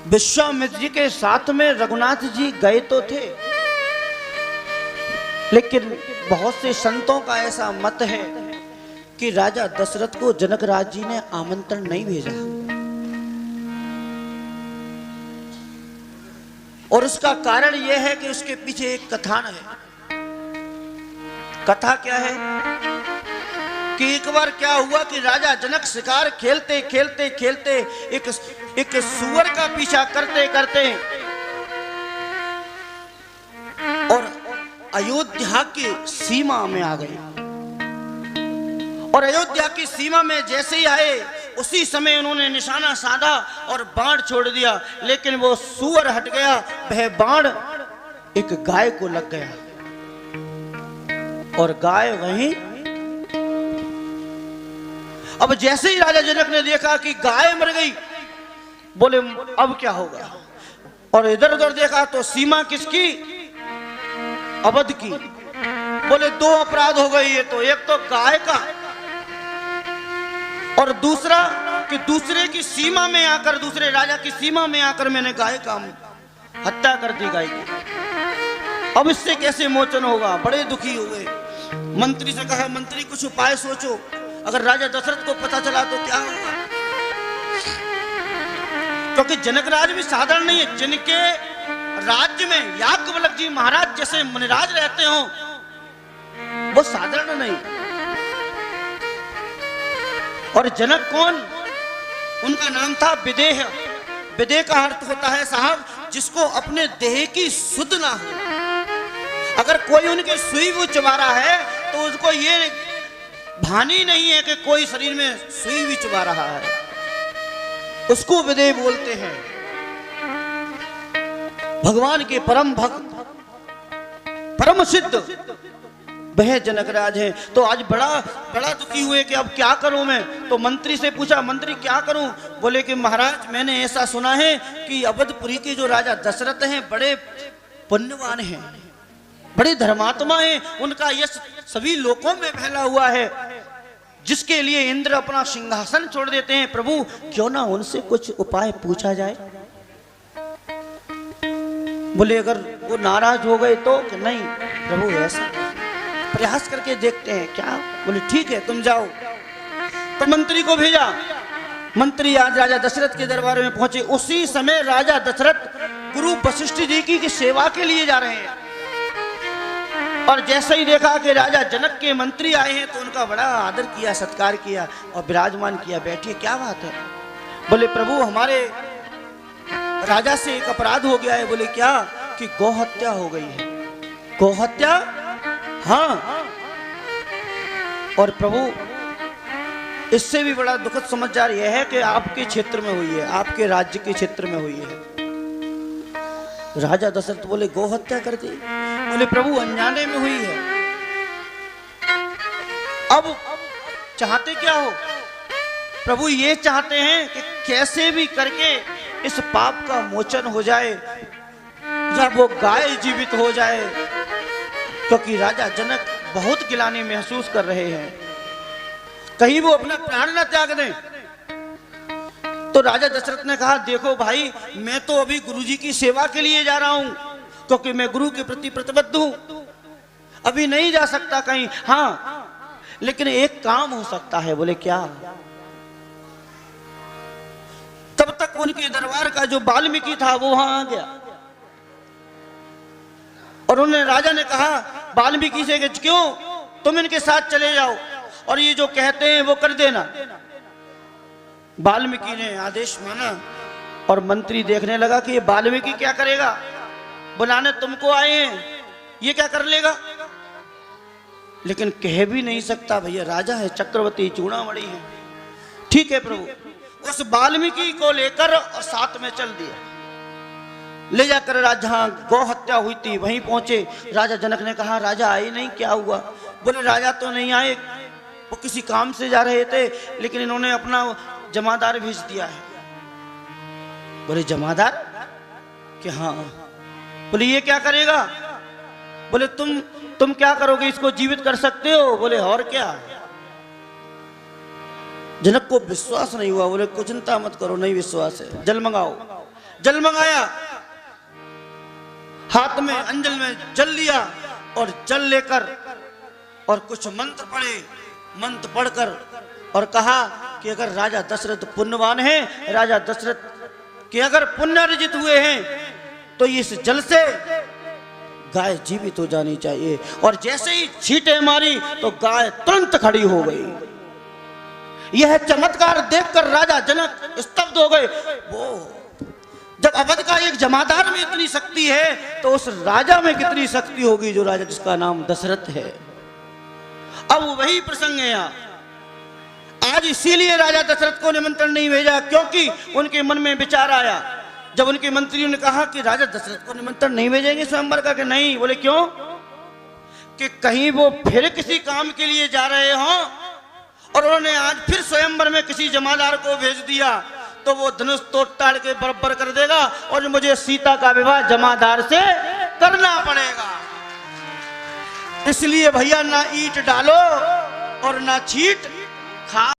विश्वामित्र जी के साथ में रघुनाथ जी गए तो थे, लेकिन बहुत से संतों का ऐसा मत है कि राजा दशरथ को जनक राज जी ने आमंत्रण नहीं भेजा। और उसका कारण यह है कि उसके पीछे एक कथान है। कथा क्या है कि एक बार क्या हुआ कि राजा जनक शिकार खेलते खेलते खेलते एक सूअर का पीछा करते करते और अयोध्या की सीमा में आ गए। और अयोध्या की सीमा में जैसे ही आए उसी समय उन्होंने निशाना साधा और बाण छोड़ दिया, लेकिन वो सूअर हट गया, वह बाण एक गाय को लग गया और गाय वहीं। अब जैसे ही राजा जनक ने देखा कि गाय मर गई, बोले अब क्या होगा। और इधर उधर देखा तो सीमा किसकी, अवध की। बोले दो अपराध हो गए, ये तो एक तो गाय का और दूसरा कि दूसरे की सीमा में आकर, दूसरे राजा की सीमा में आकर मैंने गाय का हत्या कर दी, गाय की। अब इससे कैसे मोचन होगा। बड़े दुखी हुए, मंत्री से कहा मंत्री कुछ उपाय सोचो, अगर राजा दशरथ को पता चला तो क्या होगा। क्योंकि जनकराज भी साधारण नहीं है, जिनके राज्य में याज्ञवल्क्य जी महाराज जैसे मुनिराज रहते हो वो साधारण नहीं। और जनक कौन, उनका नाम था विदेह। विदेह का अर्थ होता है साहब जिसको अपने देह की सुध ना हो। अगर कोई उनके सुई भी चबा रहा है तो उसको ये भानी नहीं है कि कोई शरीर में सुई भी चबा रहा है, उसको विदेह बोलते हैं। भगवान के परम भक्त, परम सिद्ध वह जनकराज है। तो आज बड़ा दुखी हुए कि अब क्या करूं मैं। तो मंत्री से पूछा मंत्री क्या करूं। बोले कि महाराज मैंने ऐसा सुना है कि अवधपुरी के जो राजा दशरथ हैं बड़े पुण्यवान हैं, बड़े धर्मात्मा हैं, उनका यश सभी लोकों में फैला हुआ है, जिसके लिए इंद्र अपना सिंहासन छोड़ देते हैं। प्रभु क्यों ना उनसे कुछ उपाय पूछा जाए। बोले अगर वो नाराज हो गए तो नहीं प्रभु ऐसा प्रयास करके देखते हैं क्या। बोले ठीक है तुम जाओ। तो मंत्री को भेजा। मंत्री आज राजा दशरथ के दरबार में पहुंचे। उसी समय राजा दशरथ गुरु वशिष्ठ जी की सेवा के लिए जा रहे हैं। और जैसे ही देखा कि राजा जनक के मंत्री आए हैं तो उनका बड़ा आदर किया, सत्कार किया और विराजमान किया। बैठिए क्या बात है। बोले प्रभु हमारे राजा से एक अपराध हो गया है। बोले क्या, कि गौ हत्या हो गई है। गौ हत्या, हाँ। और प्रभु इससे भी बड़ा दुखद समाचार यह है कि आपके क्षेत्र में हुई है, आपके राज्य के क्षेत्र में हुई है। राजा दशरथ बोले गौ हत्या कर दी। बोले प्रभु अनजाने में हुई है। अब चाहते क्या हो। प्रभु ये चाहते हैं कि कैसे भी करके इस पाप का मोचन हो जाए या वो गाय जीवित हो जाए, क्योंकि राजा जनक बहुत गिलानी महसूस कर रहे हैं, कहीं वो अपना प्राण न त्याग दें। तो राजा दशरथ ने कहा देखो भाई मैं तो अभी गुरुजी की सेवा के लिए जा रहा हूं, क्योंकि मैं गुरु के प्रति प्रतिबद्ध हूं, अभी नहीं जा सकता कहीं। हाँ लेकिन एक काम हो सकता है। बोले क्या। तब तक उनके दरबार का जो वाल्मीकि था वो वहां आ गया और उन्होंने राजा ने कहा वाल्मीकि से कि क्यों तुम इनके साथ चले जाओ और ये जो कहते हैं वो कर देना। वाल्मीकि ने आदेश माना और मंत्री देखने लगा कि ये वाल्मीकि क्या करेगा, बुलाने तुमको आए हैं, ये क्या कर लेगा। लेकिन कह भी नहीं सकता, भैया राजा है, चक्रवर्ती चूड़ामणि है। ठीक है प्रभु। उस वाल्मीकि को लेकर और साथ में चल दिया, ले जाकर जहां गौ हत्या हुई थी वहीं पहुंचे। राजा जनक ने कहा राजा आए नहीं, क्या हुआ। बोले राजा तो नहीं आए, वो किसी काम से जा रहे थे, लेकिन इन्होंने अपना जमादार भेज दिया है। बोले जमादार कि हाँ। बोले ये क्या करेगा। बोले तुम क्या करोगे, इसको जीवित कर सकते हो। बोले और क्या। जनक को विश्वास नहीं हुआ। बोले कुछ चिंता मत करो, नहीं विश्वास है, जल मंगाओ। जल मंगाया, हाथ में अंजल में जल लिया और जल लेकर और कुछ मंत्र पढ़े, मंत्र पढ़कर और कहा कि अगर राजा दशरथ पुण्यवान है, राजा दशरथ के अगर पुण्य अर्जित हुए हैं तो इस जल से गाय जीवित हो जानी चाहिए। और जैसे ही छींटे मारी तो गाय तुरंत खड़ी हो गई। यह चमत्कार देखकर राजा जनक स्तब्ध हो गए। वो जब अवध का एक जमादार में इतनी शक्ति है तो उस राजा में कितनी शक्ति होगी, जो राजा जिसका नाम दशरथ है। अब वही प्रसंग है यहाँ। आज इसीलिए राजा दशरथ को निमंत्रण नहीं भेजा, क्योंकि उनके मन में विचार आया। जब उनके मंत्रियों ने कहा कि राजा दशरथ को निमंत्रण नहीं भेजेंगे स्वयंवर का, कि नहीं। बोले क्यों? कि कहीं वो फिर किसी काम के लिए जा रहे हों और उन्होंने आज फिर स्वयंवर में किसी जमादार को भेज दिया तो वो धनुष तोड़ ताड़ के बराबर कर देगा और मुझे सीता का विवाह जमादार से करना पड़ेगा। इसलिए भैया ना ईंट डालो और ना छींट खा।